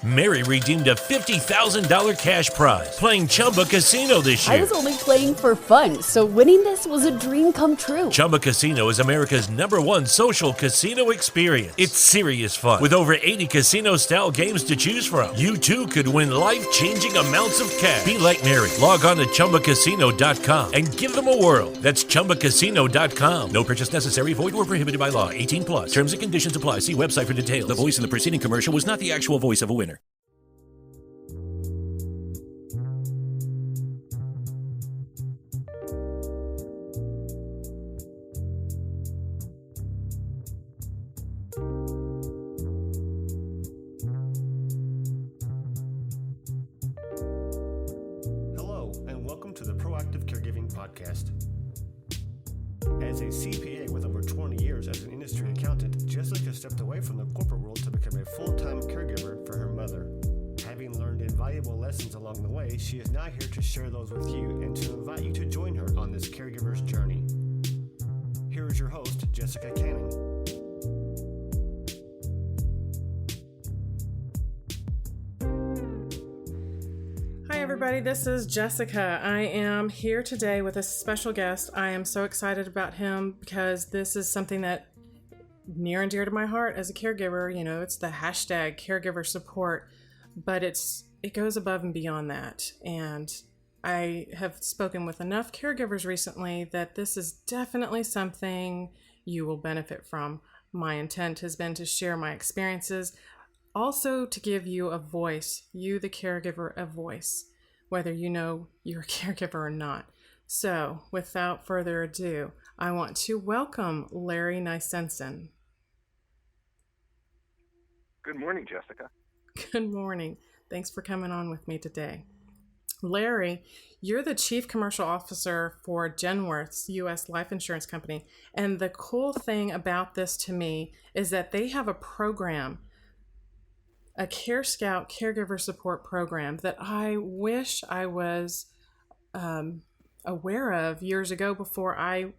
Mary redeemed a $50,000 cash prize playing Chumba Casino this year. I was only playing for fun, so winning this was a dream come true. Chumba Casino is America's #1 social casino experience. It's serious fun. With over 80 casino-style games to choose from, you too could win life-changing amounts of cash. Be like Mary. Log on to ChumbaCasino.com and give them a whirl. That's ChumbaCasino.com. No purchase necessary. Void where prohibited by law. 18 plus. Terms and conditions apply. See website for details. The voice in the preceding commercial was not the actual voice of a winner. Hello, and welcome to the Proactive Caregiving Podcast. As a CPA with over 20 years as an industry accountant, Jessica stepped away from the corporate world to become a full-time caregiver for her mother. Having learned invaluable lessons along the way, she is now here to share those with you and to invite you to join her on this caregiver's journey. Here is your host, Jessica Canning. Hi everybody, this is Jessica. I am here today with a special guest. I am so excited about him because this is something that near and dear to my heart as a caregiver. You know, it's the hashtag caregiver support, but it goes above and beyond that. And I have spoken with enough caregivers recently that this is definitely something you will benefit from. My intent has been to share my experiences, also to give you a voice, you the caregiver, a voice, whether you know you're a caregiver or not. So without further ado, I want to welcome Larry Nisenson. Good morning, Jessica. Good morning. Thanks for coming on with me today. Larry, you're the Chief Commercial Officer for Genworth U.S. life insurance company. And the cool thing about this to me is that they have a program, a CareScout Caregiver Support Program that I wish I was aware of years ago before I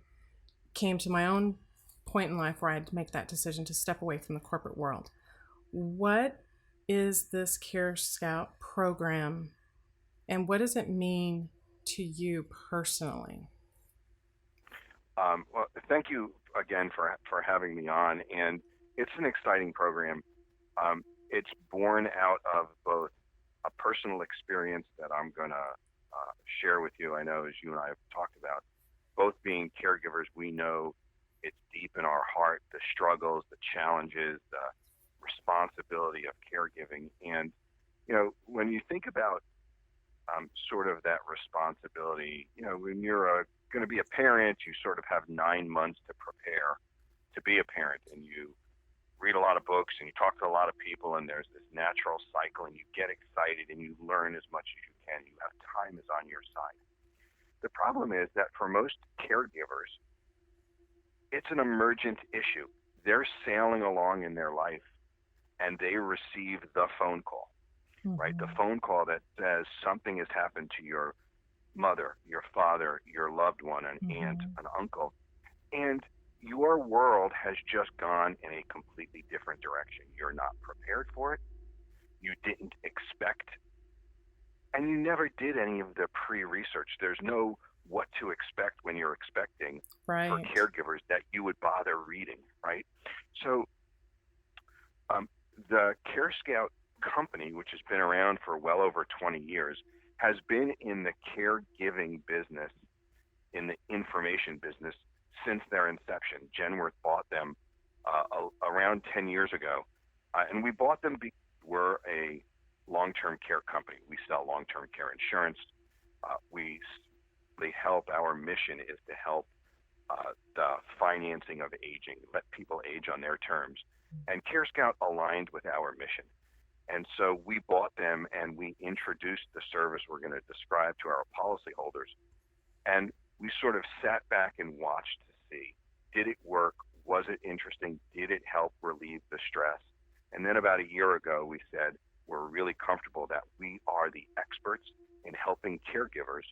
came to my own point in life where I had to make that decision to step away from the corporate world. What is this CareScout program, and what does it mean to you personally? Well, thank you again for having me on, and it's an exciting program. It's born out of both a personal experience that I'm going to share with you. I know, as you and I have talked about, both being caregivers, we know it's deep in our heart, the struggles, the challenges, the responsibility of caregiving. And, you know, when you think about sort of that responsibility, you know, when you're going to be a parent, you sort of have 9 months to prepare to be a parent, and you read a lot of books and you talk to a lot of people, and there's this natural cycle, and you get excited and you learn as much as you can. You have time is on your side. The problem is that for most caregivers, it's an emergent issue. They're sailing along in their life and they receive the phone call, right? The phone call that says something has happened to your mother, your father, your loved one, an aunt, an uncle, and your world has just gone in a completely different direction. You're not prepared for it. You didn't expect, and you never did any of the pre-research. There's no what to expect when you're expecting Right. for caregivers that you would bother reading, right? So the CareScout company, which has been around for well over 20 years, has been in the caregiving business, in the information business, since their inception. Genworth bought them around 10 years ago, and we bought them because we're a long-term care company. We sell long-term care insurance. They help. Our mission is to help the financing of aging, let people age on their terms. And CareScout aligned with our mission. And so we bought them and we introduced the service we're going to describe to our policyholders. And we sort of sat back and watched to see, did it work? Was it interesting? Did it help relieve the stress? And then about a year ago, we said, we're really comfortable that we are the experts in helping caregivers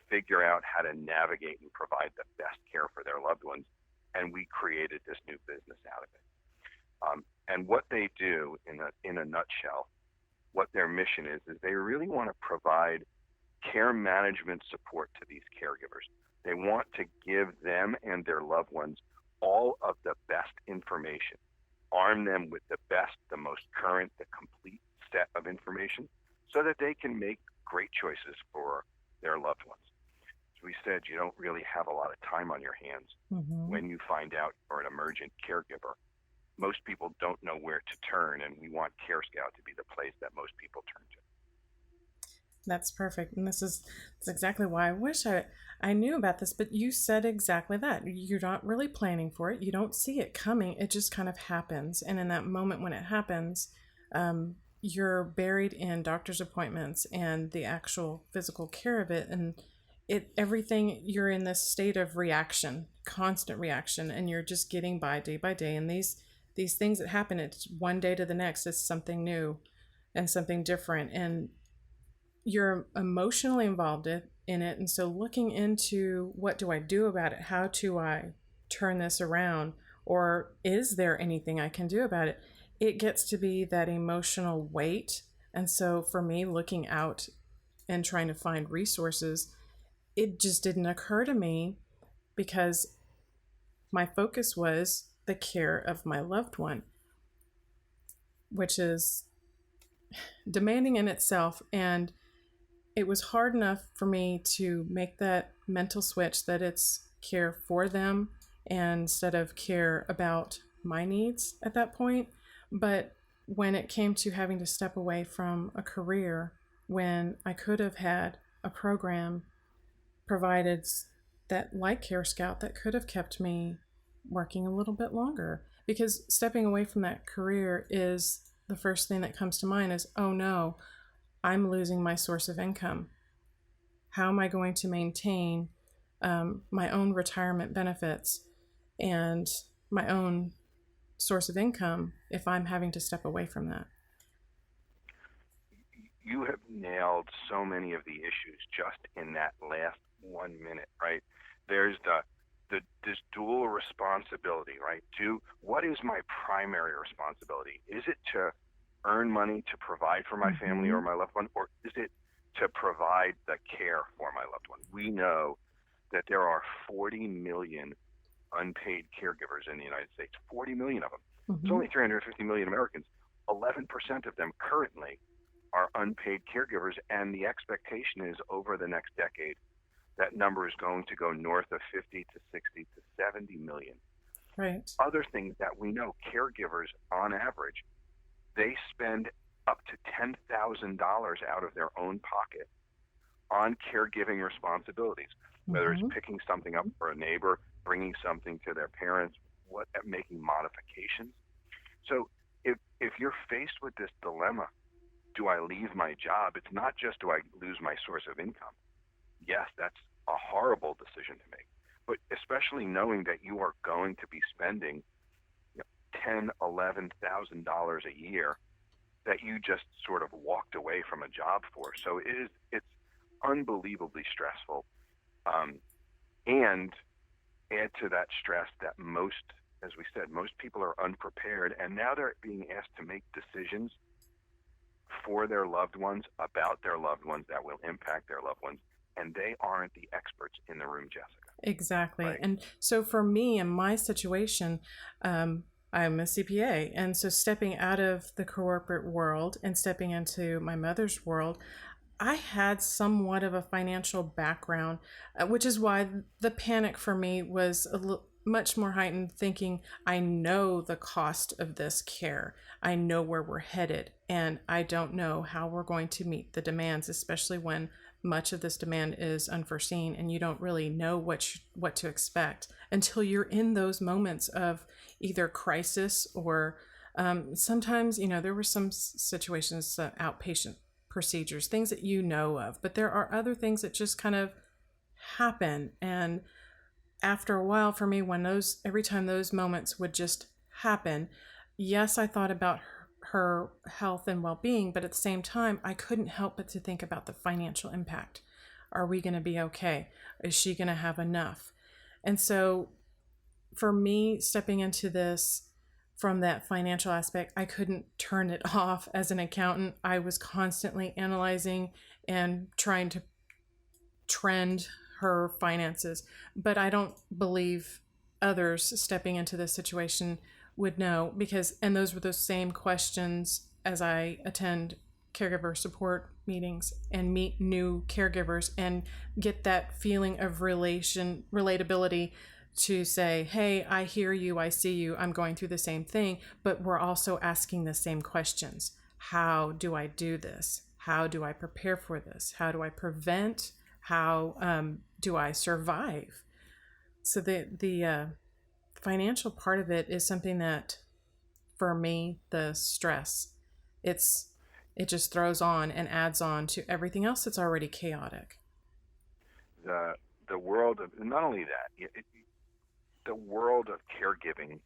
figure out how to navigate and provide the best care for their loved ones. And we created this new business out of it. And what they do in a nutshell what their mission is they really want to provide care management support to these caregivers. They want to give them and their loved ones all of the best information, arm them with the best, the most current, the complete set of information so that they can make great choices for their loved ones. As we said, you don't really have a lot of time on your hands when you find out you're an emergent caregiver. Most people don't know where to turn, and we want CareScout to be the place that most people turn to. That's perfect. And that's exactly why I wish I knew about this, but you said exactly that. You're not really planning for it. You don't see it coming. It just kind of happens. And in that moment when it happens, you're buried in doctor's appointments and the actual physical care of it. And everything, you're in this state of reaction, constant reaction, and you're just getting by day. And these things that happen, it's one day to the next, it's something new and something different. And you're emotionally involved in it. And so looking into, what do I do about it? How do I turn this around? Or is there anything I can do about it? It gets to be that emotional weight. And so for me, looking out and trying to find resources, it just didn't occur to me because my focus was the care of my loved one, which is demanding in itself. And it was hard enough for me to make that mental switch that it's care for them instead of care about my needs at that point. But when it came to having to step away from a career, when I could have had a program provided that, like CareScout, that could have kept me working a little bit longer, because stepping away from that career is the first thing that comes to mind is, oh no, I'm losing my source of income. How am I going to maintain my own retirement benefits and my own source of income if I'm having to step away from that? You have nailed so many of the issues just in that last 1 minute, right? There's this dual responsibility, right? What is my primary responsibility? Is it to earn money to provide for my family or my loved one, or is it to provide the care for my loved one? We know that there are 40 million unpaid caregivers in the United States, 40 million of them. There's only 350 million Americans. 11% of them currently are unpaid caregivers, and the expectation is over the next decade that number is going to go north of 50 to 60 to 70 million. Right. Other things that we know, caregivers on average, they spend up to $10,000 out of their own pocket on caregiving responsibilities, whether it's picking something up for a neighbor, bringing something to their parents, making modifications. So if you're faced with this dilemma, do I leave my job? It's not just do I lose my source of income. Yes, that's a horrible decision to make, but especially knowing that you are going to be spending $10,000, $11,000 a year that you just sort of walked away from a job for. So it's unbelievably stressful. And add to that stress that as we said, most people are unprepared, and now they're being asked to make decisions for their loved ones, about their loved ones, that will impact their loved ones, and they aren't the experts in the room, Jessica. Exactly. Right? And so for me, in my situation, I'm a CPA, and so stepping out of the corporate world and stepping into my mother's world, I had somewhat of a financial background, which is why the panic for me was much more heightened, thinking, I know the cost of this care. I know where we're headed, and I don't know how we're going to meet the demands, especially when much of this demand is unforeseen and you don't really know what to expect until you're in those moments of either crisis or sometimes, there were some situations, outpatient procedures, things that you know of, but there are other things that just kind of happen. And after a while for me, every time those moments would just happen, yes, I thought about her health and well-being, but at the same time, I couldn't help but to think about the financial impact. Are we going to be okay? Is she going to have enough? And so for me, stepping into this from that financial aspect, I couldn't turn it off as an accountant. I was constantly analyzing and trying to trend her finances. But I don't believe others stepping into this situation would know, because, and those were the same questions as I attend caregiver support meetings and meet new caregivers and get that feeling of relatability to say, hey, I hear you, I see you, I'm going through the same thing, but we're also asking the same questions. How do I do this? How do I prepare for this? How do I prevent? How do I survive? So the financial part of it is something that, for me, the stress, it just throws on and adds on to everything else that's already chaotic. The world of, not only that, the world of caregiving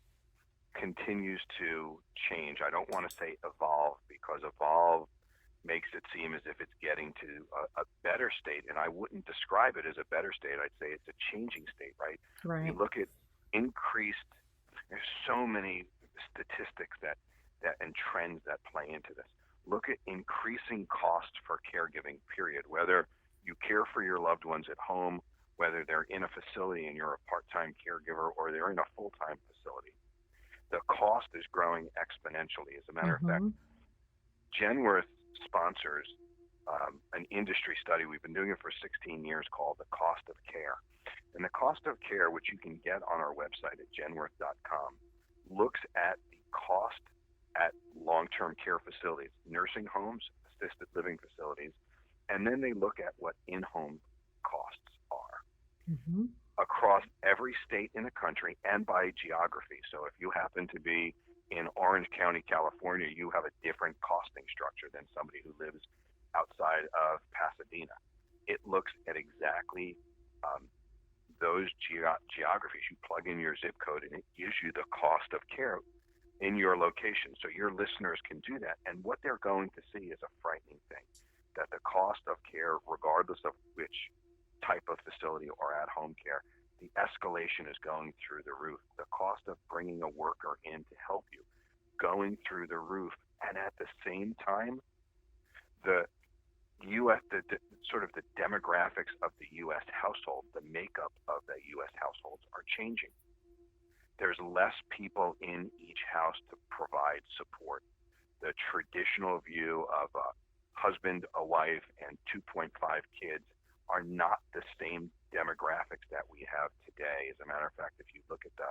continues to change. I don't want to say evolve, because evolve makes it seem as if it's getting to a better state, and I wouldn't describe it as a better state. I'd say it's a changing state, right? Right. You look at increased, there's so many statistics that and trends that play into this. Look at increasing costs for caregiving, period. Whether you care for your loved ones at home, whether they're in a facility and you're a part-time caregiver, or they're in a full-time facility, the cost is growing exponentially. As a matter of fact, Genworth sponsors an industry study. We've been doing it for 16 years, called The Cost of Care. And the cost of care, which you can get on our website at genworth.com, looks at the cost at long-term care facilities, nursing homes, assisted living facilities, and then they look at what in-home costs are across every state in the country and by geography. So if you happen to be in Orange County, California, you have a different costing structure than somebody who lives outside of Pasadena. It looks at exactly those geographies. You plug in your zip code and it gives you the cost of care in your location. So your listeners can do that. And what they're going to see is a frightening thing, that the cost of care, regardless of which type of facility or at-home care, the escalation is going through the roof. The cost of bringing a worker in to help you, going through the roof. And at the same time, the U.S., the sort of the demographics of the U.S. household, the makeup of the U.S. households are changing. There's less people in each house to provide support. The traditional view of a husband, a wife, and 2.5 kids are not the same demographics that we have today. As a matter of fact, if you look at the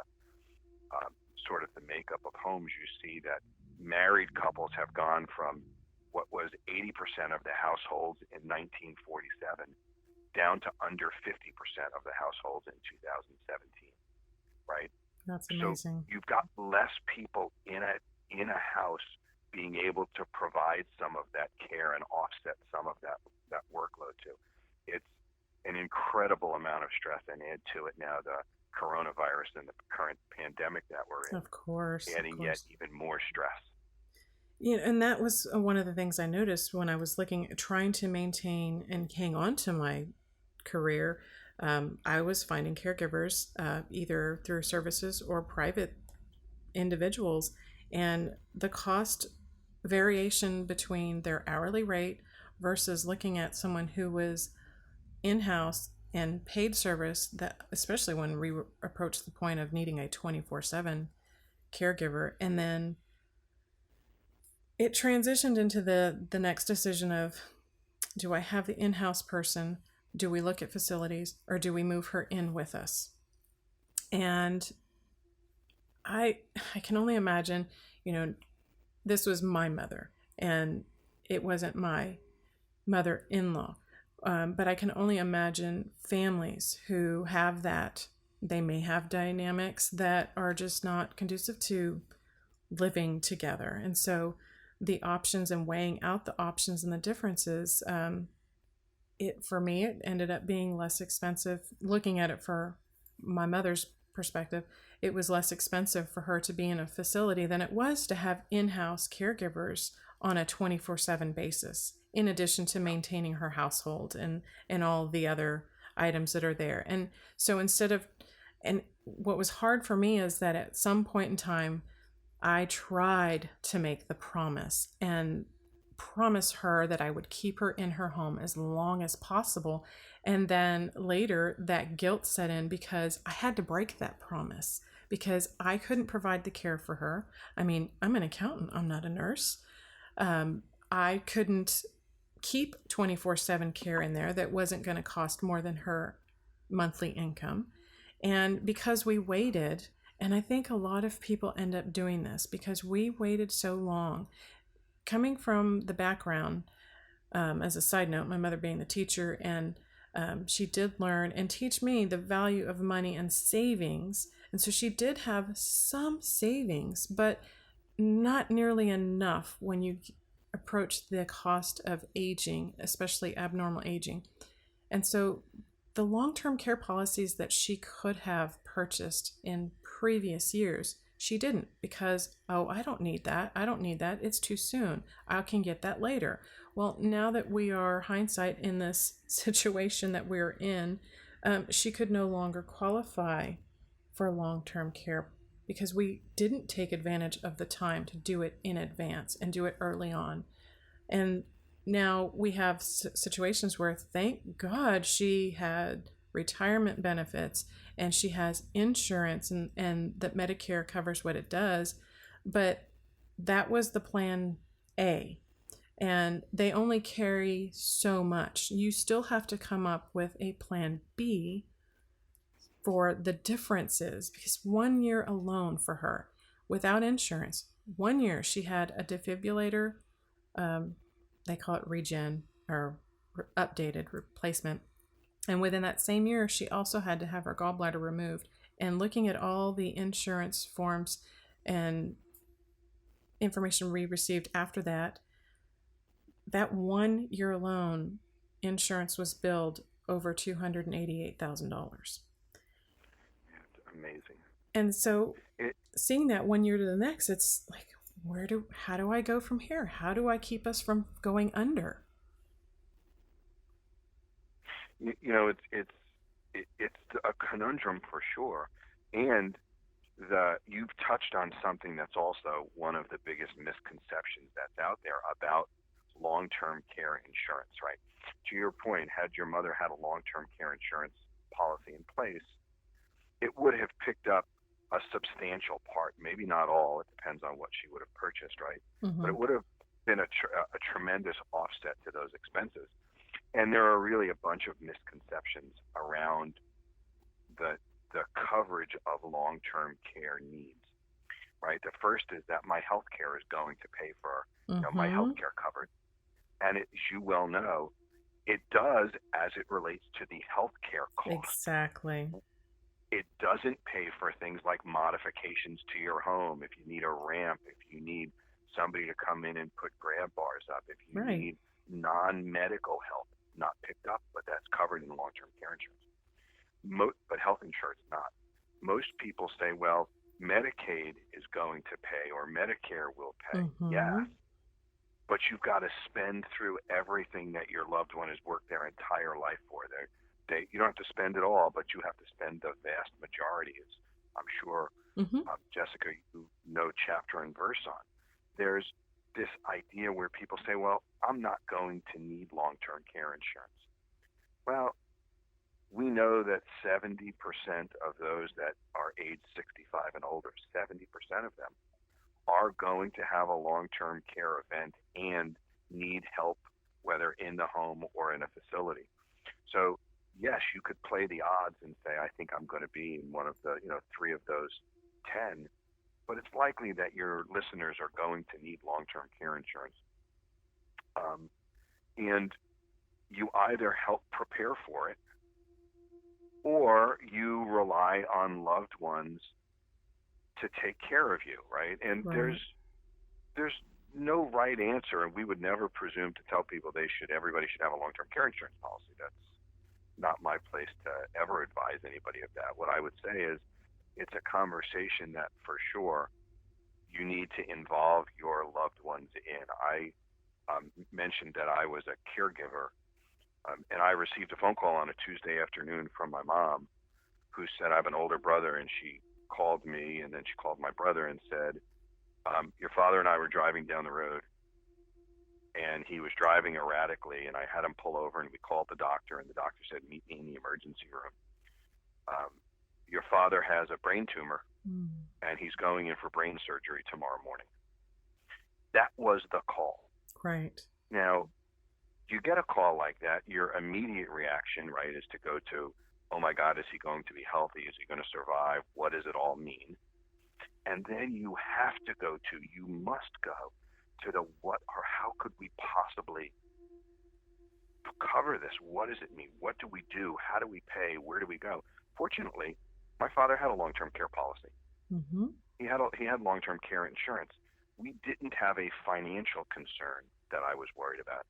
sort of the makeup of homes, you see that married couples have gone from what was 80% of the households in 1947 down to under 50% of the households in 2017, right? That's amazing. So you've got less people in a house being able to provide some of that care and offset some of that workload too. It's an incredible amount of stress, and add to it now the coronavirus and the current pandemic that we're in. Of course. Adding yet even more stress. You know, and that was one of the things I noticed when I was trying to maintain and hang on to my career. I was finding caregivers either through services or private individuals, and the cost variation between their hourly rate versus looking at someone who was in-house and paid service, that especially when we approached the point of needing a 24/7 caregiver, and then it transitioned into the next decision of, do I have the in-house person? Do we look at facilities, or do we move her in with us? And I can only imagine, this was my mother, and it wasn't my mother-in-law. But I can only imagine families who have that. They may have dynamics that are just not conducive to living together. And so the options and weighing out the options and the differences, for me, it ended up being less expensive. Looking at it for my mother's perspective, it was less expensive for her to be in a facility than it was to have in-house caregivers on a 24/7 basis, in addition to maintaining her household and all the other items that are there. And so and what was hard for me is that at some point in time, I tried to make the promise and promise her that I would keep her in her home as long as possible. And then later that guilt set in because I had to break that promise because I couldn't provide the care for her. I mean, I'm an accountant, I'm not a nurse. I couldn't keep 24/7 care in there that wasn't going to cost more than her monthly income. And because we waited, and I think a lot of people end up doing this because we waited so long. Coming from the background, as a side note, my mother being the teacher, and she did learn and teach me the value of money and savings. And so she did have some savings, but not nearly enough when you approach the cost of aging, especially abnormal aging. And so the long-term care policies that she could have purchased in previous years, she didn't because, oh, I don't need that. I don't need that. It's too soon. I can get that later. Well, now that we are hindsight in this situation that we're in, she could no longer qualify for long-term care because we didn't take advantage of the time to do it in advance and do it early on. And now we have situations where, thank God, she had retirement benefits and she has insurance and that Medicare covers what it does. But that was the plan A. And they only carry so much. You still have to come up with a plan B for the differences because 1 year alone for her without insurance, 1 year she had a defibrillator, they call it regen or updated replacement. And within that same year, she also had to have her gallbladder removed. And looking at all the insurance forms and information we received after that, that 1 year alone, insurance was billed over $288,000. Amazing. And so seeing that 1 year to the next, it's like, how do I go from here? How do I keep us from going under? It's a conundrum for sure. And you've touched on something that's also one of the biggest misconceptions that's out there about long-term care insurance, right? To your point, had your mother had a long-term care insurance policy in place, it would have picked up a substantial part, maybe not all, it depends on what she would have purchased, right? Mm-hmm. But it would have been a tremendous offset to those expenses. And there are really a bunch of misconceptions around the coverage of long-term care needs, right? The first is that my health care is going to pay for my health care covered. And as you well know, it does as it relates to the health care cost. Exactly. It doesn't pay for things like modifications to your home, if you need a ramp, if you need somebody to come in and put grab bars up, if you need non-medical help, not picked up, but that's covered in long-term care insurance. But health insurance not. Most people say, well, Medicaid is going to pay or Medicare will pay. Mm-hmm. Yes, but you've got to spend through everything that your loved one has worked their entire life for. You don't have to spend it all, but you have to spend the vast majority, as I'm sure, Jessica, you know chapter and verse on. There's this idea where people say, well, I'm not going to need long-term care insurance. Well, we know that 70% of those that are age 65 and older, 70% of them are going to have a long-term care event and need help, whether in the home or in a facility. So yes, you could play the odds and say, I think I'm going to be in one of the, 3 of those 10, but it's likely that your listeners are going to need long-term care insurance. And you either help prepare for it or you rely on loved ones to take care of you, right? And there's no right answer, and we would never presume to tell people everybody should have a long-term care insurance policy. That's not my place to ever advise anybody of that. What I would say is it's a conversation that for sure you need to involve your loved ones in. I mentioned that I was a caregiver, and I received a phone call on a Tuesday afternoon from my mom who said, I have an older brother, and she called me and then she called my brother and said, Your father and I were driving down the road, and he was driving erratically, and I had him pull over, and we called the doctor, and the doctor said, meet me in the emergency room. Your father has a brain tumor, and he's going in for brain surgery tomorrow morning. That was the call. Right. Now, you get a call like that, your immediate reaction, right, is to go to, oh my God, is he going to be healthy? Is he going to survive? What does it all mean? And then you have to go to, you must go to the what or how could we possibly cover this? What does it mean? What do we do? How do we pay? Where do we go? Fortunately, my father had a long-term care policy. Mm-hmm. He had long-term care insurance. We didn't have a financial concern that I was worried about.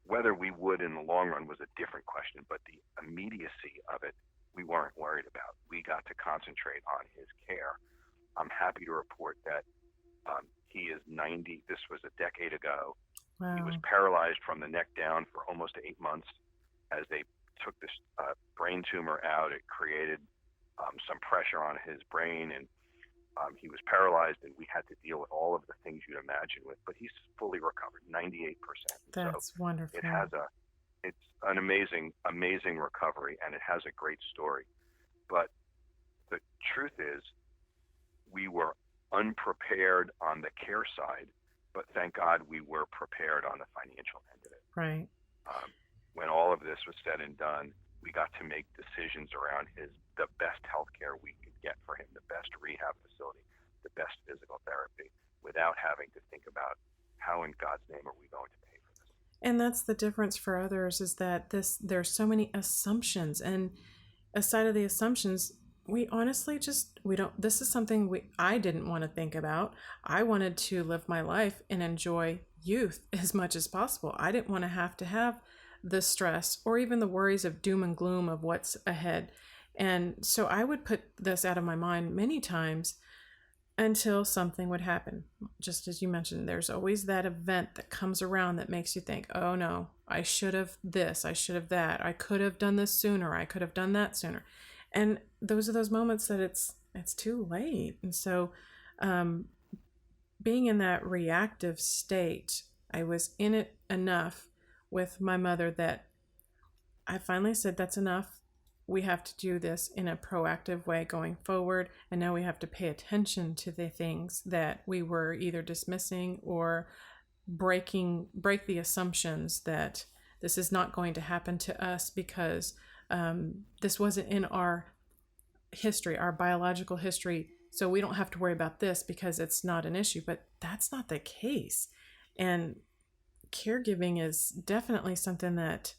Whether we would in the long run was a different question, but the immediacy of it, we weren't worried about. We got to concentrate on his care. I'm happy to report that he is 90. This was a decade ago. Wow. He was paralyzed from the neck down for almost 8 months. As they took this brain tumor out, it created some pressure on his brain, and he was paralyzed, and we had to deal with all of the things you'd imagine with. But he's fully recovered, 98%. That's wonderful. It's an amazing recovery, and it has a great story. But the truth is, we were unprepared on the care side, but thank God we were prepared on the financial end of it. Right. When all of this was said and done, we got to make decisions around the best health care we could get for him, the best rehab facility, the best physical therapy, without having to think about how in God's name are we going to pay for this. And that's the difference for others, is that there's so many assumptions, and aside of the assumptions, we honestly this is something I didn't want to think about. I wanted to live my life and enjoy youth as much as possible. I didn't want to have the stress or even the worries of doom and gloom of what's ahead. And so I would put this out of my mind many times until something would happen. Just as you mentioned, there's always that event that comes around that makes you think, oh no, I should have this, I should have that, I could have done this sooner, I could have done that sooner. And those are those moments that it's too late. And so being in that reactive state, I was in it enough with my mother that I finally said, that's enough. We have to do this in a proactive way going forward. And now we have to pay attention to the things that we were either dismissing or break the assumptions that this is not going to happen to us because this wasn't in our history, our biological history. So we don't have to worry about this because it's not an issue, but that's not the case. And caregiving is definitely something that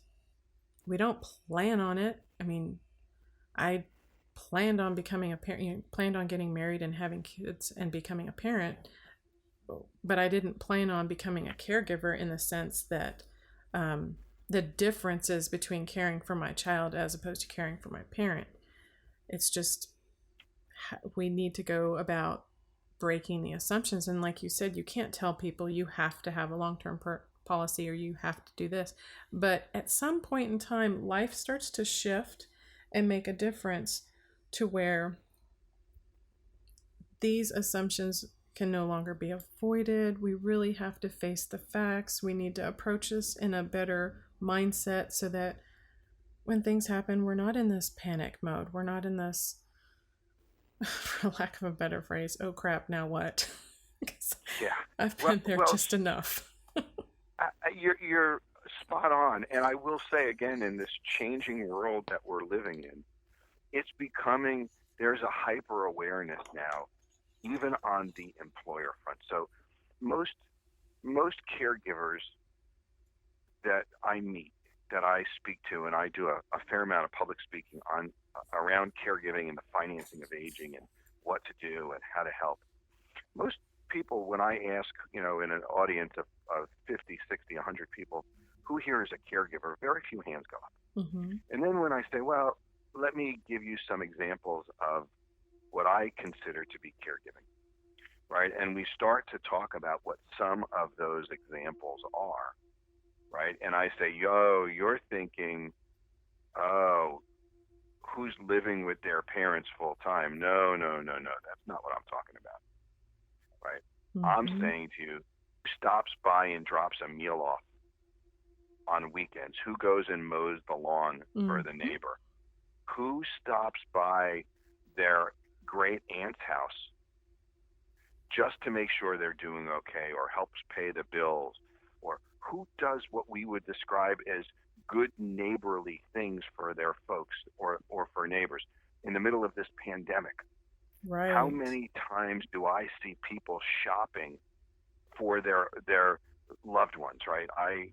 we don't plan on it. I mean, I planned on becoming a parent, planned on getting married and having kids and becoming a parent, but I didn't plan on becoming a caregiver in the sense that the differences between caring for my child as opposed to caring for my parent. It's just, we need to go about breaking the assumptions. And like you said, you can't tell people you have to have a long-term policy or you have to do this. But at some point in time, life starts to shift and make a difference to where these assumptions can no longer be avoided. We really have to face the facts. We need to approach this in a better mindset so that when things happen, we're not in this panic mode. We're not in this, for lack of a better phrase, oh crap, now what? Yeah, I've been there just enough. You're spot on. And I will say again, in this changing world that we're living in, it's becoming, there's a hyper awareness now, even on the employer front. So most caregivers that I meet, that I speak to, and I do a fair amount of public speaking on around caregiving and the financing of aging and what to do and how to help. Most people, when I ask, in an audience of 50, 60, 100 people, who here is a caregiver, very few hands go up. Mm-hmm. And then when I say, well, let me give you some examples of what I consider to be caregiving, right? And we start to talk about what some of those examples are, right? And I say, you're thinking, who's living with their parents full time? No, that's not what I'm talking about, right? I'm saying to you, who stops by and drops a meal off on weekends? Who goes and mows the lawn for the neighbor? Who stops by their great aunt's house just to make sure they're doing okay, or helps pay the bills? Or who does what we would describe as good neighborly things for their folks or for neighbors in the middle of this pandemic? Right. How many times do I see people shopping for their loved ones, right? I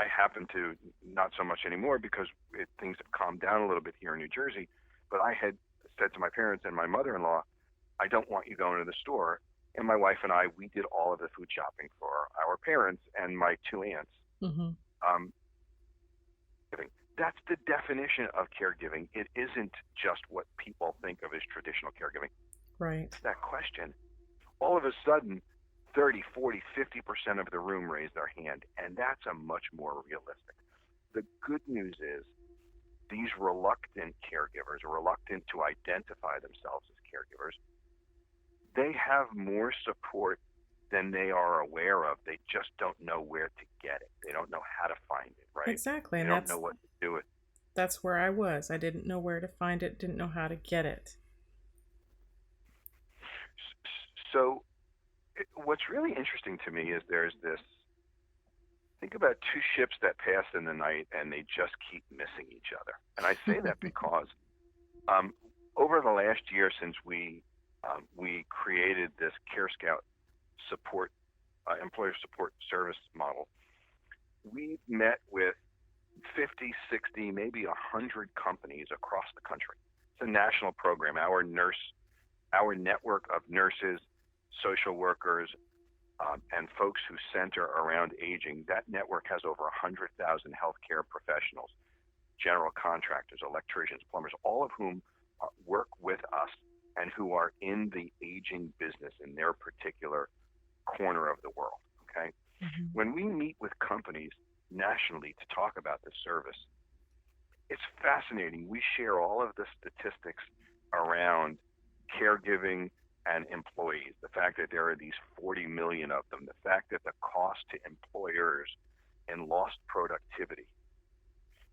happen to, not so much anymore because things have calmed down a little bit here in New Jersey, but I had said to my parents and my mother-in-law, I don't want you going to the store. And my wife and I, we did all of the food shopping for our parents and my two aunts. That's the definition of caregiving. It isn't just what people think of as traditional caregiving. Right. It's that question. All of a sudden, 30, 40, 50% of the room raised their hand, and that's a much more realistic. The good news is these reluctant caregivers, reluctant to identify themselves as caregivers, they have more support than they are aware of. They just don't know where to get it. They don't know how to find it, right? Exactly. They And don't know what to do with it. That's where I was. I didn't know where to find it, didn't know how to get it. So what's really interesting to me is there's this, think about two ships that pass in the night and they just keep missing each other. And I say that because over the last year since we created this CareScout support, employer support service model, we met with 50, 60, maybe 100 companies across the country. It's a national program. Our network of nurses, social workers, and folks who center around aging, that network has over 100,000 healthcare professionals, general contractors, electricians, plumbers, all of whom work with us and who are in the aging business in their particular corner of the world, okay? When we meet with companies nationally to talk about this service, it's fascinating. We share all of the statistics around caregiving and employees, the fact that there are these 40 million of them, the fact that the cost to employers in lost productivity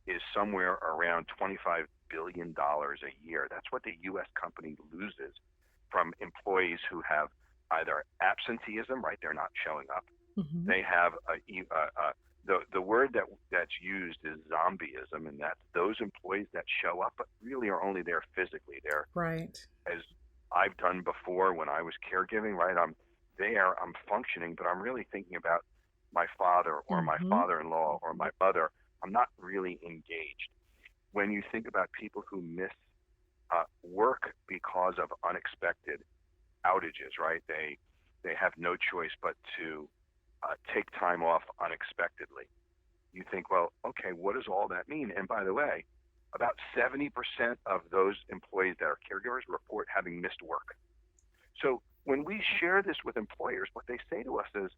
is somewhere around $25 billion a year. That's what the U.S. company loses from employees who have either absenteeism, right? They're not showing up. They have the word that's used is zombieism, and that's those employees that show up but really are only there physically. They're right. As I've done before when I was caregiving, right? I'm there, I'm functioning, but I'm really thinking about my father or my father-in-law or my mother. I'm not really engaged. When you think about people who miss work because of unexpected outages, right? They have no choice but to take time off unexpectedly. You think, well, okay, what does all that mean? And by the way, about 70% of those employees that are caregivers report having missed work. So when we share this with employers, what they say to us is,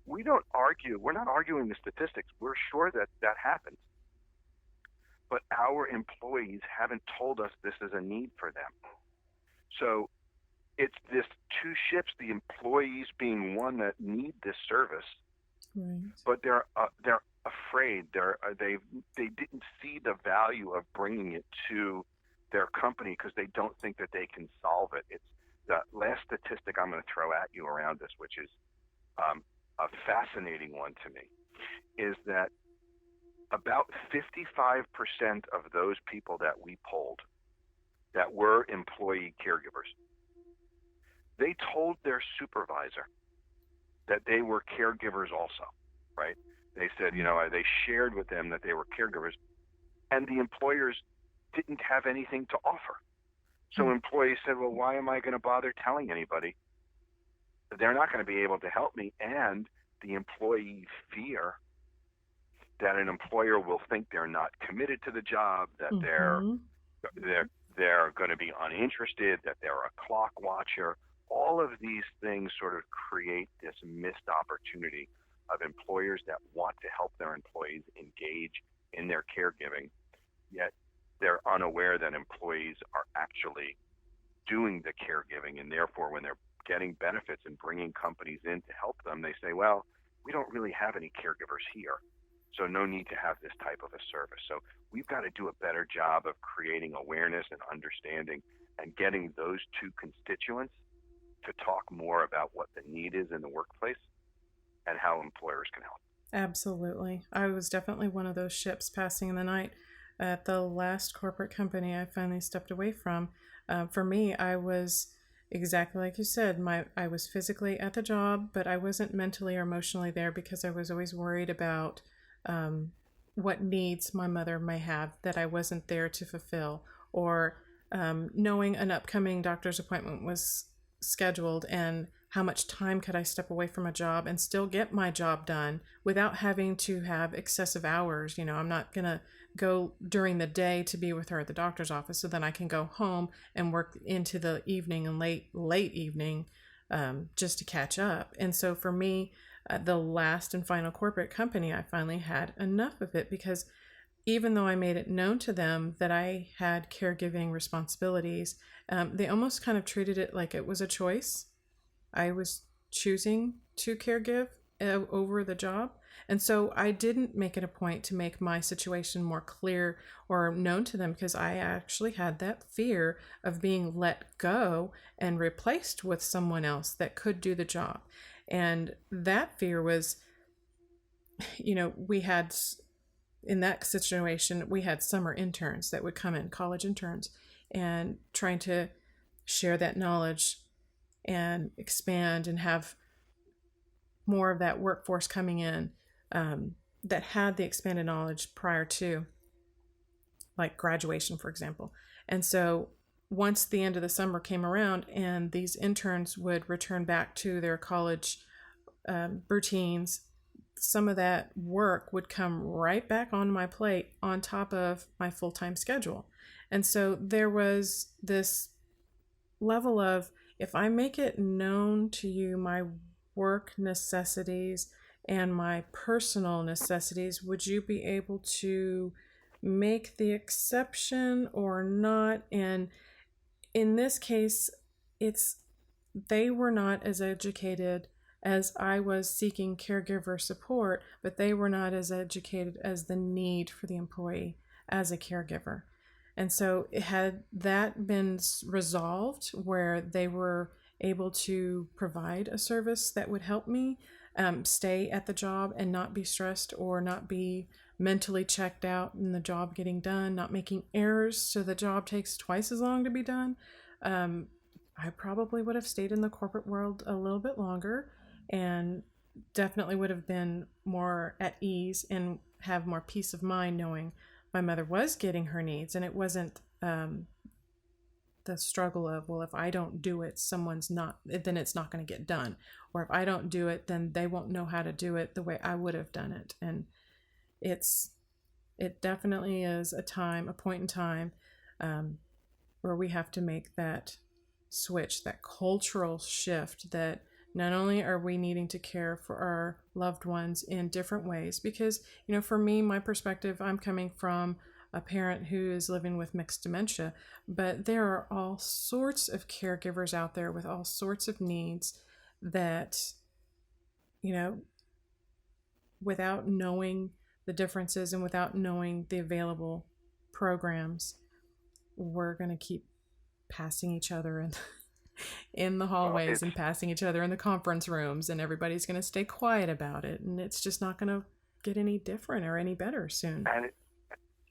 we don't argue, we're not arguing the statistics. We're sure that that happens. But our employees haven't told us this is a need for them. So it's this two ships, the employees being one that need this service, but they're afraid. They didn't see the value of bringing it to their company because they don't think that they can solve it. It's the last statistic I'm going to throw at you around this, which is a fascinating one to me, is that about 55% of those people that we polled that were employee caregivers, they told their supervisor that they were caregivers also, right? They said, they shared with them that they were caregivers, and the employers didn't have anything to offer. So employees said, well, why am I going to bother telling anybody? They're not going to be able to help me. And the employee fear that an employer will think they're not committed to the job, that they're going to be uninterested, that they're a clock watcher. All of these things sort of create this missed opportunity of employers that want to help their employees engage in their caregiving, yet they're unaware that employees are actually doing the caregiving, and therefore when they're getting benefits and bringing companies in to help them, they say, well, we don't really have any caregivers here, so no need to have this type of a service. So we've got to do a better job of creating awareness and understanding and getting those two constituents to talk more about what the need is in the workplace and how employers can help. Absolutely. I was definitely one of those ships passing in the night. At the last corporate company I finally stepped away from, for me, I was exactly like you said. I was physically at the job, but I wasn't mentally or emotionally there because I was always worried about what needs my mother may have that I wasn't there to fulfill, or knowing an upcoming doctor's appointment was scheduled and how much time could I step away from a job and still get my job done without having to have excessive hours. I'm not going to go during the day to be with her at the doctor's office, so then I can go home and work into the evening and late evening just to catch up. And so for me, the last and final corporate company, I finally had enough of it, because even though I made it known to them that I had caregiving responsibilities, they almost kind of treated it like it was a choice. I was choosing to caregive over the job. And so I didn't make it a point to make my situation more clear or known to them, because I actually had that fear of being let go and replaced with someone else that could do the job. And that fear was, we had, in that situation, we had summer interns that would come in, college interns, and trying to share that knowledge and expand and have more of that workforce coming in that had the expanded knowledge prior to, like, graduation, for example. And so once the end of the summer came around and these interns would return back to their college routines, some of that work would come right back on my plate on top of my full-time schedule. And so there was this level of, if I make it known to you my work necessities and my personal necessities, would you be able to make the exception or not? And in this case, they were not as educated as I was seeking caregiver support, but they were not as educated as the need for the employee as a caregiver. And so had that been resolved where they were able to provide a service that would help me stay at the job and not be stressed or not be mentally checked out in the job getting done, not making errors so the job takes twice as long to be done, I probably would have stayed in the corporate world a little bit longer and definitely would have been more at ease and have more peace of mind knowing my mother was getting her needs, and it wasn't the struggle of, well, if I don't do it, then it's not going to get done. Or if I don't do it, then they won't know how to do it the way I would have done it. And it definitely is a point in time where we have to make that switch, that cultural shift, that not only are we needing to care for our loved ones in different ways, because, for me, my perspective, I'm coming from a parent who is living with mixed dementia, but there are all sorts of caregivers out there with all sorts of needs that, without knowing the differences and without knowing the available programs, we're going to keep passing each other in the hallways and passing each other in the conference rooms, and everybody's going to stay quiet about it, and it's just not going to get any different or any better soon.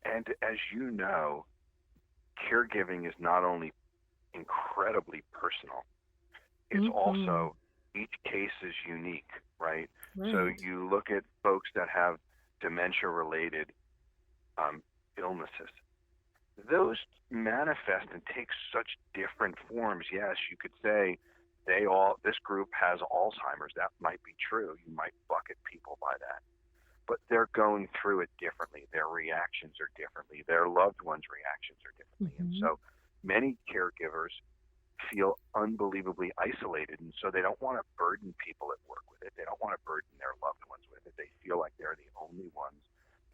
And as you know, caregiving is not only incredibly personal, it's also, each case is unique, right? So you look at folks that have dementia-related illnesses. Those manifest and take such different forms. Yes, you could say this group has Alzheimer's. That might be true. You might bucket people by that. But they're going through it differently. Their reactions are differently. Their loved ones' reactions are differently. And so many caregivers feel unbelievably isolated, and so they don't want to burden people at work with it. They don't want to burden their loved ones with it. They feel like they're the only ones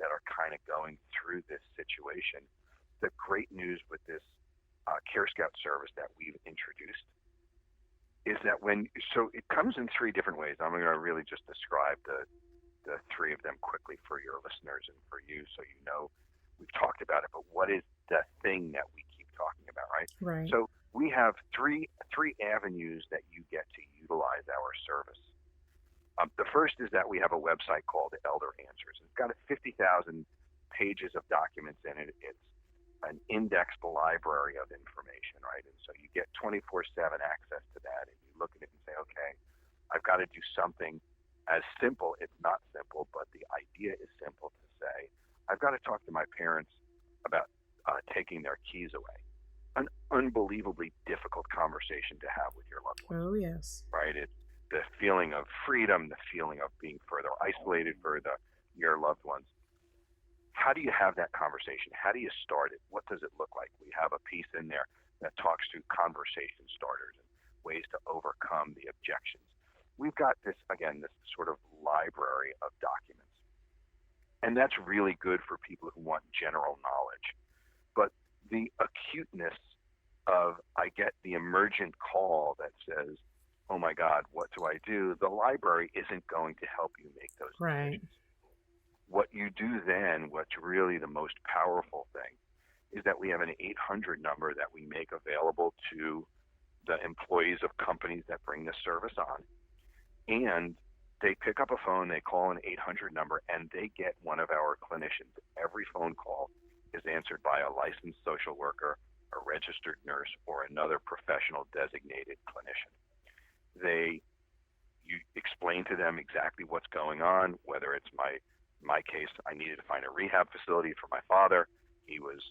that are kind of going through this situation. The great news with this CareScout service that we've introduced is that so it comes in three different ways. I'm going to really just describe the three of them quickly for your listeners and for you, so you know we've talked about it. But what is the thing that we keep talking about, right? Right. So we have three avenues that you get to utilize our service. The first is that we have a website called Elder Answers. It's got 50,000 pages of documents in it. It's an indexed library of information, right? And so you get 24/7 access to that, and you look at it and say, okay, I've got to do something as simple. It's not simple, but the idea is simple to say, I've got to talk to my parents about taking their keys away. An unbelievably difficult conversation to have with your loved ones. Oh, yes. Right? It's the feeling of freedom, the feeling of being further isolated for your loved ones. How do you have that conversation? How do you start it? What does it look like? We have a piece in there that talks through conversation starters and ways to overcome the objections. We've got this sort of library of documents. And that's really good for people who want general knowledge. But the acuteness of, I get the emergent call that says, oh my God, what do I do? The library isn't going to help you make those Right. decisions. What you do then, what's really the most powerful thing, is that we have an 800 number that we make available to the employees of companies that bring this service on. And they pick up a phone, they call an 800 number, and they get one of our clinicians. Every phone call is answered by a licensed social worker, a registered nurse, or another professional designated clinician. You explain to them exactly what's going on, whether it's my case, I needed to find a rehab facility for my father. He was,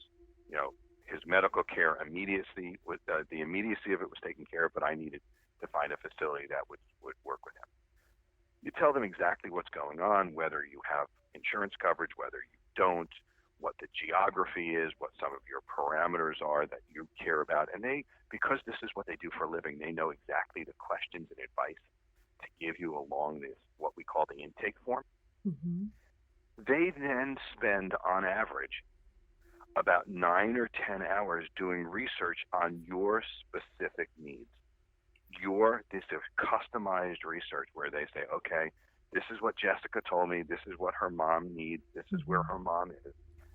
his medical care immediacy was the immediacy of it was taken care of, but I needed to find a facility that would work with him. You tell them exactly what's going on, whether you have insurance coverage, whether you don't, what the geography is, what some of your parameters are that you care about. And because this is what they do for a living, they know exactly the questions and advice to give you along this, what we call the intake form. Mm-hmm. They then spend, on average, about 9 or 10 hours doing research on your specific needs. This is customized research where they say, okay, this is what Jessica told me, this is what her mom needs, this is where her mom is.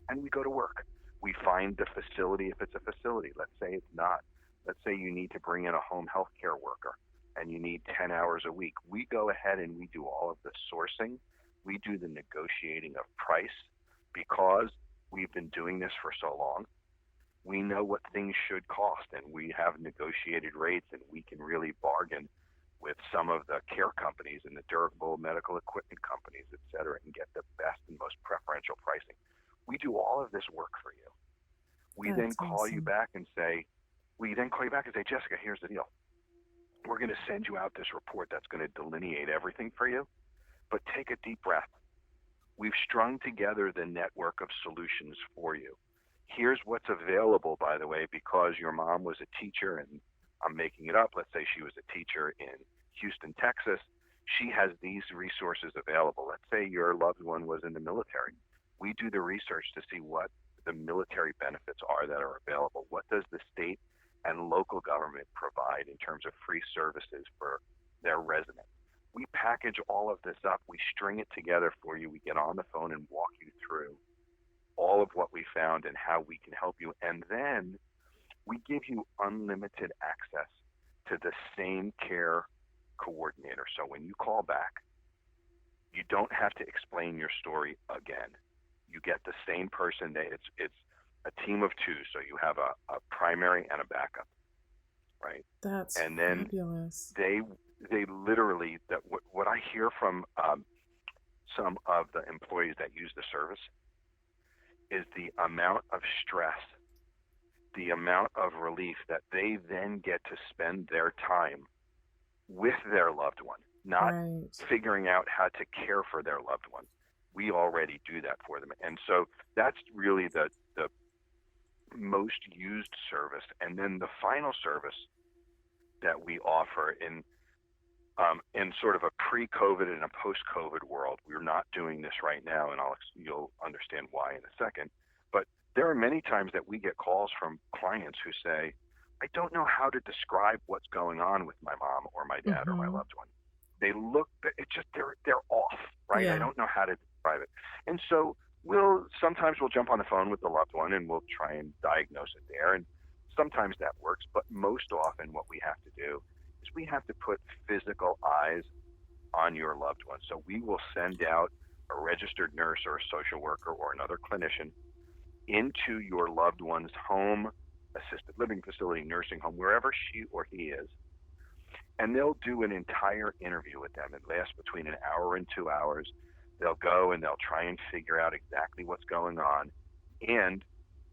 And we go to work. We find the facility if it's a facility. Let's say it's not. Let's say you need to bring in a home health care worker and you need 10 hours a week. We go ahead and we do all of the sourcing. We do the negotiating of price because we've been doing this for so long. We know what things should cost, and we have negotiated rates, and we can really bargain with some of the care companies and the durable medical equipment companies, et cetera, and get the best and most preferential pricing. We do all of this work for you. We then call you back and say, Jessica, here's the deal. We're going to send you out this report that's going to delineate everything for you, but take a deep breath. We've strung together the network of solutions for you. Here's what's available, by the way, because your mom was a teacher, and I'm making it up. Let's say she was a teacher in Houston, Texas. She has these resources available. Let's say your loved one was in the military. We do the research to see what the military benefits are that are available. What does the state and local government provide in terms of free services for their residents? We package all of this up. We string it together for you. We get on the phone and walk you through all of what we found and how we can help you. And then we give you unlimited access to the same care coordinator. So when you call back, you don't have to explain your story again. You get the same person. It's a team of two. So you have a primary and a backup, right? That's and then fabulous. They literally, what I hear from some of the employees that use the service is the amount of stress, the amount of relief that they then get to spend their time with their loved one, not figuring out how to care for their loved one. We already do that for them. And so that's really the most used service. And then the final service that we offer in sort of a pre-COVID and a post-COVID world. We're not doing this right now, and you'll understand why in a second. But there are many times that we get calls from clients who say, I don't know how to describe what's going on with my mom or my dad or my loved one. They look, they're off, right? Yeah. I don't know how to describe it. And so sometimes we'll jump on the phone with the loved one and we'll try and diagnose it there. And sometimes that works, but most often what we have to do is we have to put physical eyes on your loved one. So we will send out a registered nurse or a social worker or another clinician into your loved one's home, assisted living facility, nursing home, wherever she or he is. And they'll do an entire interview with them. It lasts between an hour and 2 hours. They'll go and they'll try and figure out exactly what's going on. And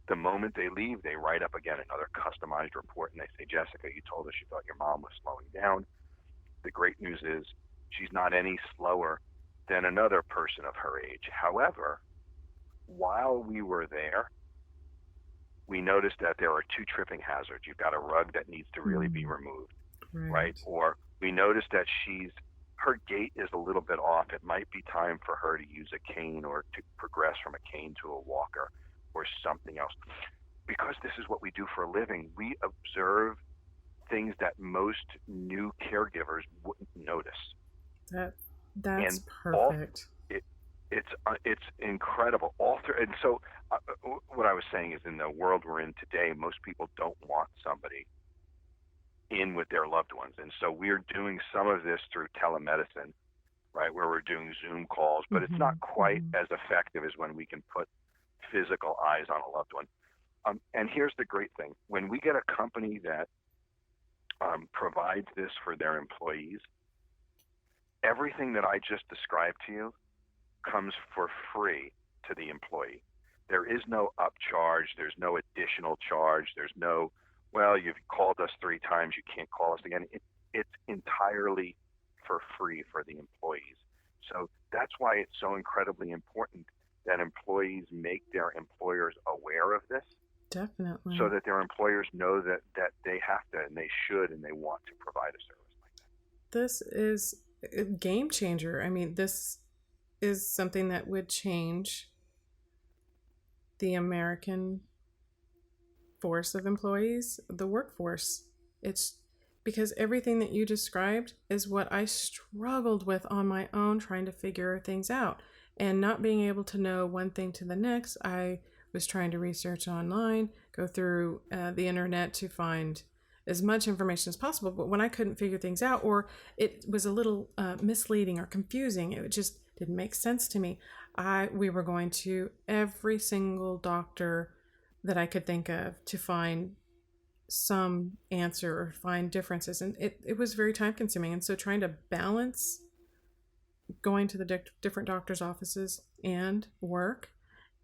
the moment they leave, they write up again another customized report and they say, Jessica, you told us you thought your mom was slowing down. The great news is she's not any slower than another person of her age. However, while we were there, we noticed that there are 2 tripping hazards. You've got a rug that needs to really be removed, right? Or we noticed that her gait is a little bit off. It might be time for her to use a cane or to progress from a cane to a walker or something else. Because this is what we do for a living, we observe things that most new caregivers wouldn't notice. That's perfect. It's incredible. And so what I was saying is, in the world we're in today, most people don't want somebody in with their loved ones. And so we're doing some of this through telemedicine, right, where we're doing Zoom calls, but it's not quite as effective as when we can put physical eyes on a loved one. And here's the great thing. When we get a company that provides this for their employees, everything that I just described to you comes for free to the employee. There is no upcharge. There's no additional charge. There's no, well, you've called us 3 times, you can't call us again. It's entirely for free for the employees. So that's why it's so incredibly important that employees make their employers aware of this. Definitely. So that their employers know that they have to and they should and they want to provide a service like that. This is a game changer. I mean, this is something that would change the American force of employees, the workforce. It's because everything that you described is what I struggled with on my own, trying to figure things out and not being able to know one thing to the next. I was trying to research online, go through the internet to find as much information as possible. But when I couldn't figure things out, or it was a little misleading or confusing, it just didn't make sense to me, we were going to every single doctor that I could think of to find some answer or find differences. And it was very time consuming. And so trying to balance going to the different doctor's offices and work.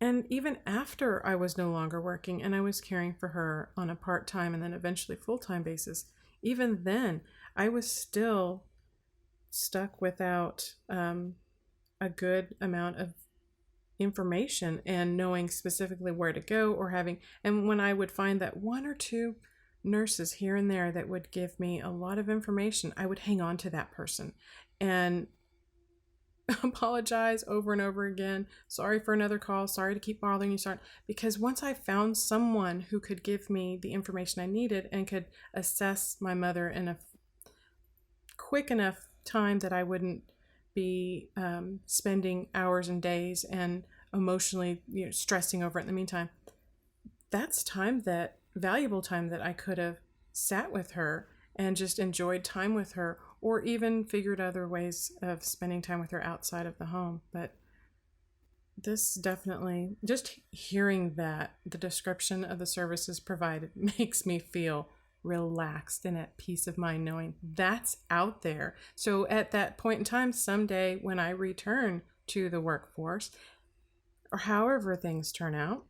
And even after I was no longer working and I was caring for her on a part-time and then eventually full-time basis, even then I was still stuck without a good amount of information and knowing specifically where to go or having, and when I would find that 1 or 2 nurses here and there that would give me a lot of information, I would hang on to that person and apologize over and over again. Sorry for another call. Sorry to keep bothering you. Sorry. Because once I found someone who could give me the information I needed and could assess my mother in a quick enough time that I wouldn't be spending hours and days and emotionally stressing over it in the meantime, that's valuable time that I could have sat with her and just enjoyed time with her, or even figured other ways of spending time with her outside of the home. But this definitely, just hearing that, the description of the services provided makes me feel relaxed and at peace of mind knowing that's out there. So at that point in time, someday when I return to the workforce, or however things turn out,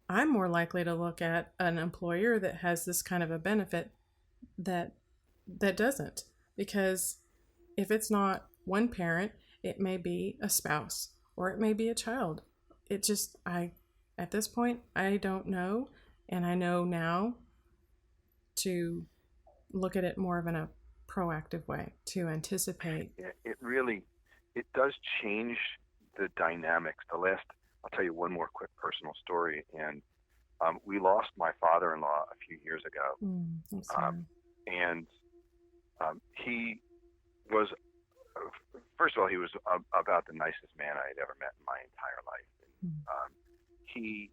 I'm more likely to look at an employer that has this kind of a benefit that doesn't. Because if it's not one parent, it may be a spouse or it may be a child. At this point, I don't know. And I know now to look at it more of in a proactive way, to anticipate. It does change the dynamics. I'll tell you one more quick personal story. And We lost my father-in-law a few years ago, I'm sorry. and he was, first of all, he was about the nicest man I had ever met in my entire life. He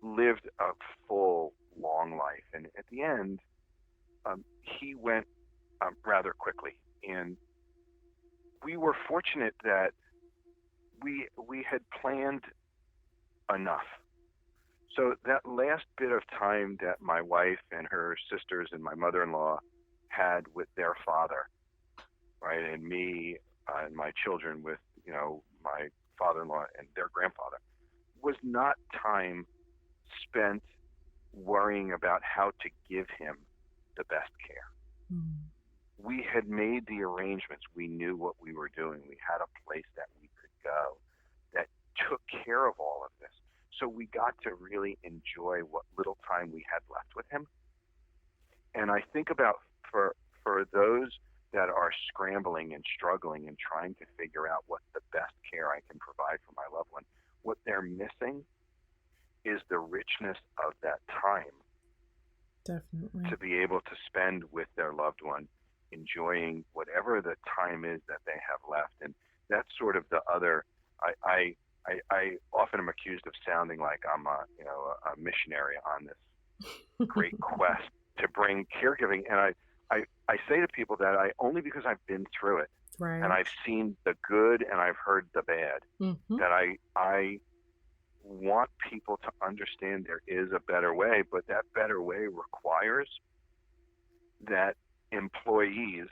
lived a full, long life, and at the end, he went rather quickly. And we were fortunate that we had planned enough. So that last bit of time that my wife and her sisters and my mother-in-law had with their father, right, and me and my children with, my father-in-law and their grandfather, was not time spent worrying about how to give him the best care. We had made the arrangements. We knew what we were doing. We had a place that we could go that took care of all of this. So we got to really enjoy what little time we had left with him. And I think about for those that are scrambling and struggling and trying to figure out what the best care I can provide for my loved one, what they're missing is the richness of that time. Definitely. To be able to spend with their loved one, enjoying whatever the time is that they have left. And that's sort of the other, I often am accused of sounding like I'm a missionary on this great quest to bring caregiving. And I say to people that only because I've been through it, Right. and I've seen the good and I've heard the bad, that I want people to understand there is a better way, but that better way requires that employees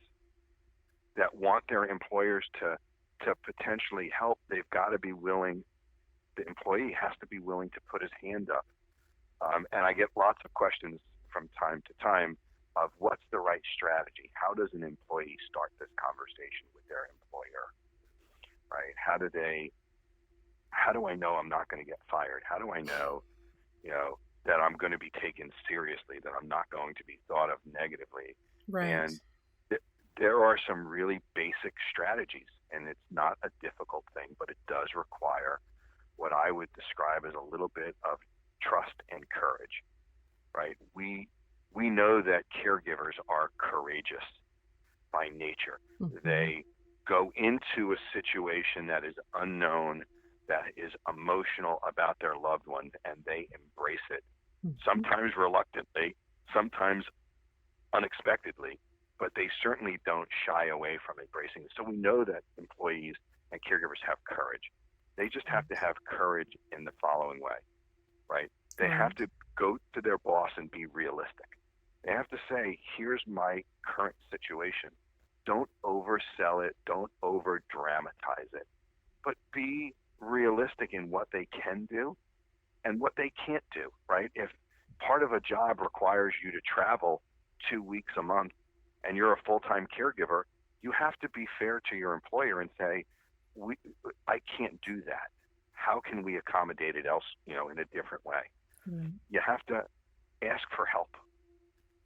that want their employers to potentially help, they've got to be willing, the employee has to be willing to put his hand up. And I get lots of questions from time to time of what's the right strategy? How does an employee start this conversation with their employer, right? How do I know I'm not going to get fired? How do I know, that I'm going to be taken seriously, that I'm not going to be thought of negatively? Right. And there are some really basic strategies, and it's not a difficult thing, but it does require what I would describe as a little bit of trust and courage, right? We know that caregivers are courageous by nature. They go into a situation that is unknown, that is emotional about their loved one, and they embrace it, sometimes reluctantly, sometimes unexpectedly, but they certainly don't shy away from embracing it. So we know that employees and caregivers have courage. They just have to have courage in the following way, right? They have to go to their boss and be realistic. They have to say, here's my current situation. Don't oversell it. Don't over dramatize it, but be realistic in what they can do and what they can't do, right? If part of a job requires you to travel 2 weeks a month and you're a full-time caregiver, you have to be fair to your employer and say, I can't do that. How can we accommodate it else, in a different way? You have to ask for help.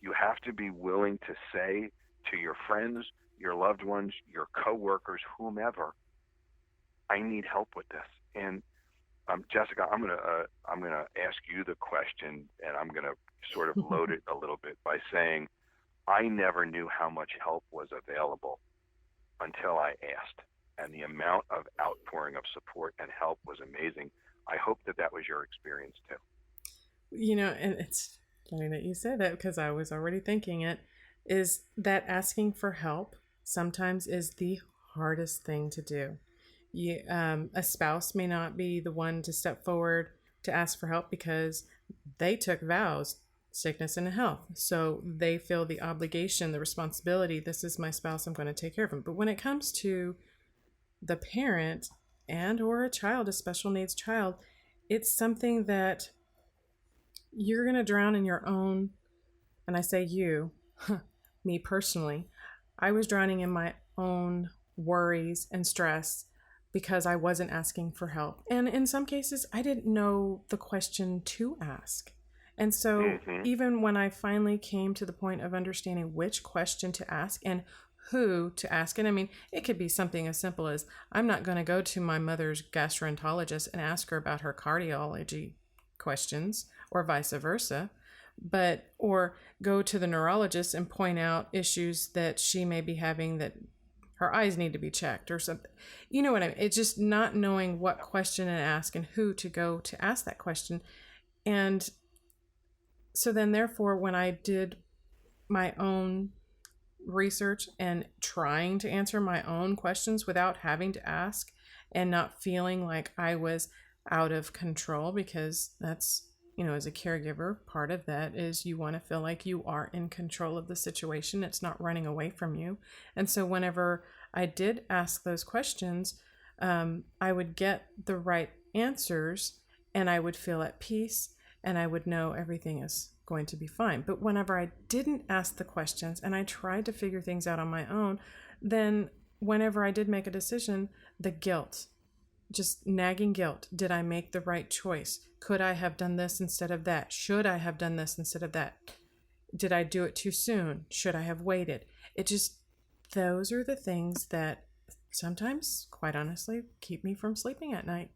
You have to be willing to say to your friends, your loved ones, your coworkers, whomever, I need help with this. And Jessica, I'm gonna ask you the question, and I'm gonna sort of load it a little bit by saying, I never knew how much help was available until I asked, and the amount of outpouring of support and help was amazing. I hope that was your experience too. And it's funny that you say that, because I was already thinking it, is that asking for help sometimes is the hardest thing to do. A spouse may not be the one to step forward to ask for help because they took vows, sickness and health. So they feel the obligation, the responsibility, this is my spouse, I'm going to take care of him. But when it comes to the parent and or a child, a special needs child, it's something that you're going to drown in your own, and I say you, me personally, I was drowning in my own worries and stress because I wasn't asking for help. And in some cases, I didn't know the question to ask. And so even when I finally came to the point of understanding which question to ask and who to ask, and I mean, it could be something as simple as, I'm not going to go to my mother's gastroenterologist and ask her about her cardiology questions, or vice versa, or go to the neurologist and point out issues that she may be having, that her eyes need to be checked or something. You know what I mean? It's just not knowing what question to ask and who to go to ask that question. And so then therefore, when I did my own research and trying to answer my own questions without having to ask and not feeling like I was out of control, because that's, as a caregiver, part of that is you want to feel like you are in control of the situation. It's not running away from you. And so whenever I did ask those questions, I would get the right answers and I would feel at peace and I would know everything is going to be fine. But whenever I didn't ask the questions and I tried to figure things out on my own, then whenever I did make a decision, the guilt, just nagging guilt. Did I make the right choice? Could I have done this instead of that? Should I have done this instead of that? Did I do it too soon? Should I have waited? Those are the things that sometimes, quite honestly, keep me from sleeping at night.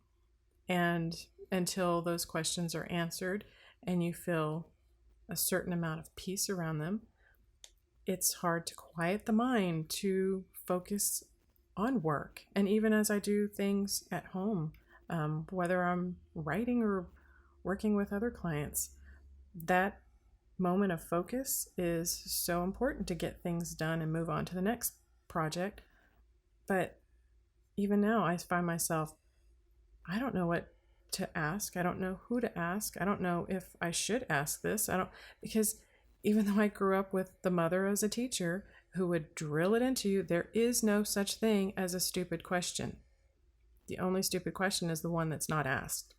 And until those questions are answered and you feel a certain amount of peace around them, it's hard to quiet the mind to focus on work. And even as I do things at home, whether I'm writing or working with other clients, that moment of focus is so important to get things done and move on to the next project. But even now, I find myself, I don't know what to ask. I don't know who to ask. I don't know if I should ask this. Because even though I grew up with the mother as a teacher who would drill it into you, there is no such thing as a stupid question. The only stupid question is the one that's not asked.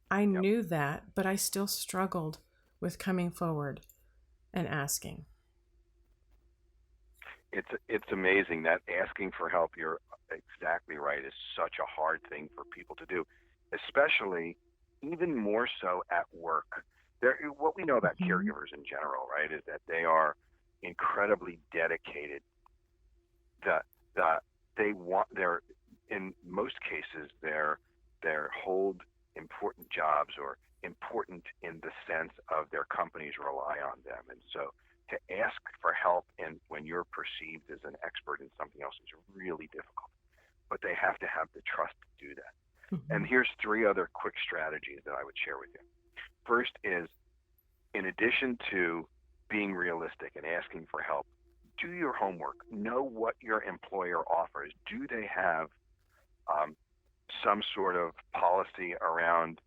I knew that, but I still struggled with coming forward and asking. It's amazing that asking for help, you're exactly right, is such a hard thing for people to do, especially even more so at work. What we know about caregivers in general, right, is that they are incredibly dedicated. They're in most cases they're hold important jobs or important in the sense of their companies rely on them, and so to ask for help and when you're perceived as an expert in something else is really difficult. But they have to have the trust to do that. And here's 3 other quick strategies that I would share with you. First is, in addition to being realistic and asking for help, do your homework. Know what your employer offers. Do they have some sort of policy around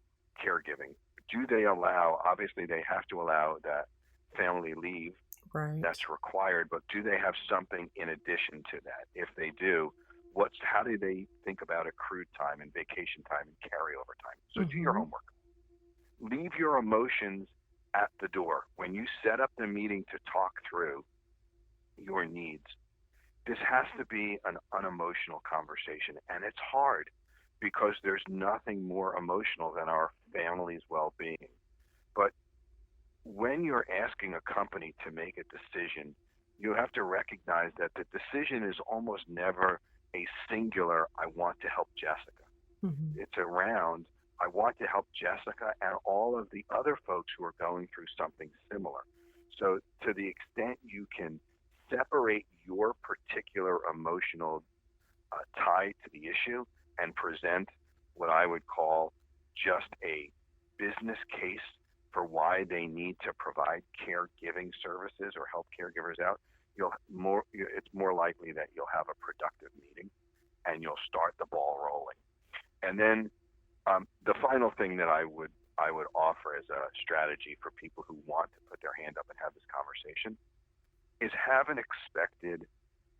caregiving? Do they allow, obviously they have to allow that family leave, right, that's required, but do they have something in addition to that? If they do, how do they think about accrued time and vacation time and carryover time? So do your homework. Leave your emotions at the door. When you set up the meeting to talk through your needs, this has to be an unemotional conversation. And it's hard because there's nothing more emotional than our family's well-being. But when you're asking a company to make a decision, you have to recognize that the decision is almost never a singular, I want to help Jessica. It's around, I want to help Jessica and all of the other folks who are going through something similar. So to the extent you can separate your particular emotional tie to the issue and present what I would call just a business case for why they need to provide caregiving services or help caregivers out, it's more likely that you'll have a productive meeting and you'll start the ball rolling. And then the final thing that I would offer as a strategy for people who want to put their hand up and have this conversation is have an expected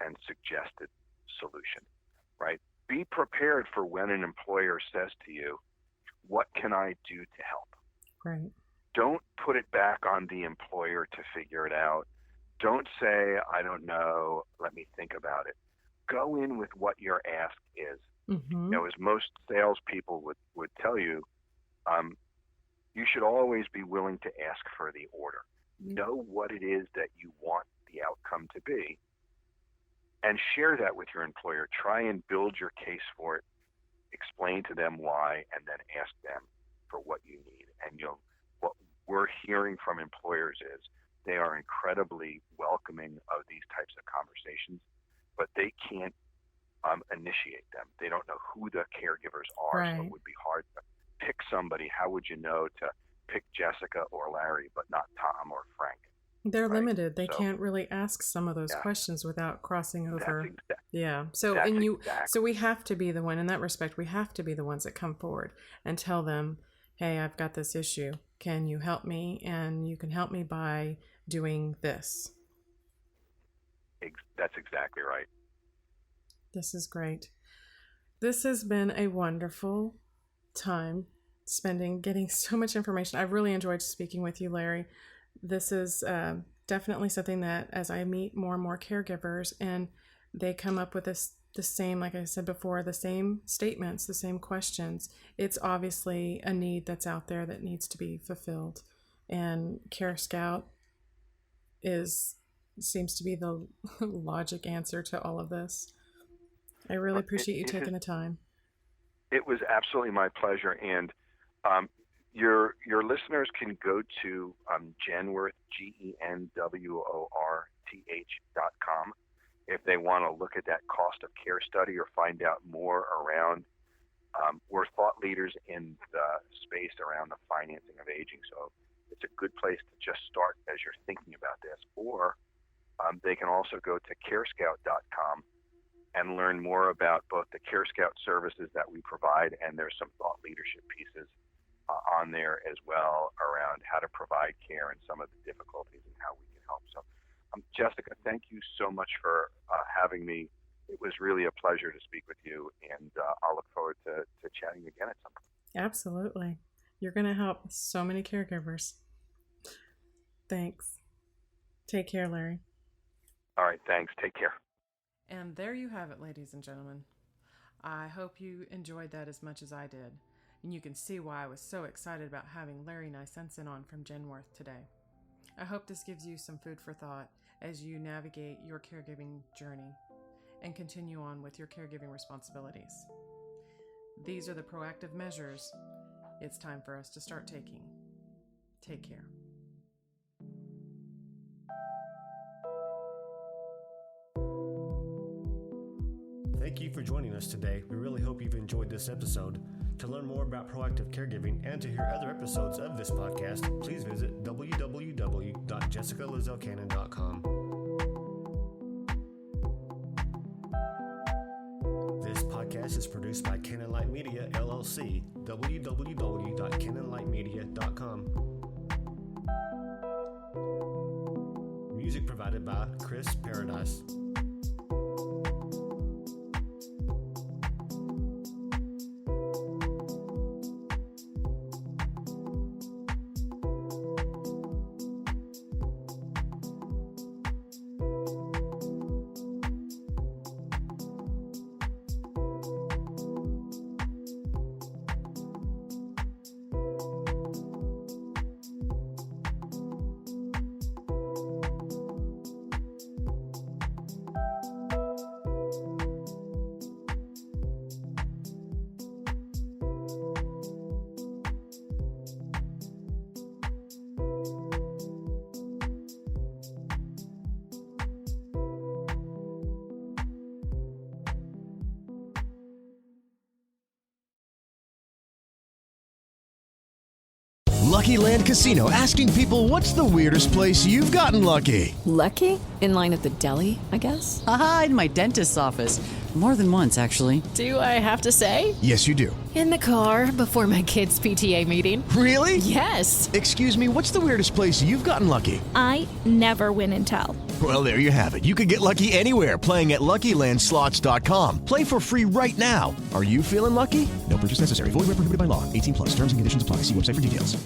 and suggested solution, right? Be prepared for when an employer says to you, what can I do to help? Right. Don't put it back on the employer to figure it out. Don't say, I don't know, let me think about it. Go in with what your ask is. As most salespeople would tell you, you should always be willing to ask for the order. Know what it is that you want the outcome to be and share that with your employer. Try and build your case for it, explain to them why, and then ask them for what you need. And what we're hearing from employers is they are incredibly welcoming of these types of conversations, but they can't initiate them. They don't know who the caregivers are, Right. so it would be hard to pick somebody. How would you know to pick Jessica or Larry, but not Tom or Frank? They're Right. limited. They So- can't really ask some of those Yeah. questions without crossing over. That's Yeah. So That's and you exactly. so we have to be the one in that respect. We have to be the ones that come forward and tell them, "Hey, I've got this issue. Can you help me? And you can help me by doing this." That's exactly right. This is great. This has been a wonderful time getting so much information. I've really enjoyed speaking with you, Larry. This is definitely something that as I meet more and more caregivers and they come up with the same, like I said before, the same statements, the same questions, it's obviously a need that's out there that needs to be fulfilled. And CareScout seems to be the logic answer to all of this. I really appreciate you taking the time. It was absolutely my pleasure, and your listeners can go to Genworth GenWorth.com if they want to look at that cost of care study or find out more around. We're thought leaders in the space around the financing of aging, so it's a good place to just start as you're thinking about this. Or they can also go to CareScout.com and learn more about both the CareScout services that we provide, and there's some thought leadership pieces on there as well around how to provide care and some of the difficulties and how we can help. So, Jessica, thank you so much for having me. It was really a pleasure to speak with you, and I'll look forward to chatting again at some point. Absolutely. You're going to help so many caregivers. Thanks. Take care, Larry. All right, thanks. Take care. And there you have it, ladies and gentlemen. I hope you enjoyed that as much as I did. And you can see why I was so excited about having Larry Nisenson on from Genworth today. I hope this gives you some food for thought as you navigate your caregiving journey and continue on with your caregiving responsibilities. These are the proactive measures it's time for us to start taking. Take care. Thank you for joining us today. We really hope you've enjoyed this episode. To learn more about proactive caregiving and to hear other episodes of this podcast, please visit www.jessicalazellcannon.com. This podcast is produced by Cannon Light Media, LLC, www.cannonlightmedia.com. Music provided by Chris Paradise. Lucky Land Casino, asking people, what's the weirdest place you've gotten lucky? Lucky? In line at the deli, I guess? Aha, in my dentist's office. More than once, actually. Do I have to say? Yes, you do. In the car before my kids' PTA meeting. Really? Yes. Excuse me, what's the weirdest place you've gotten lucky? I never win and tell. Well, there you have it. You can get lucky anywhere, playing at LuckyLandSlots.com. Play for free right now. Are you feeling lucky? No purchase necessary. Void where prohibited by law. 18+. Terms and conditions apply. See website for details.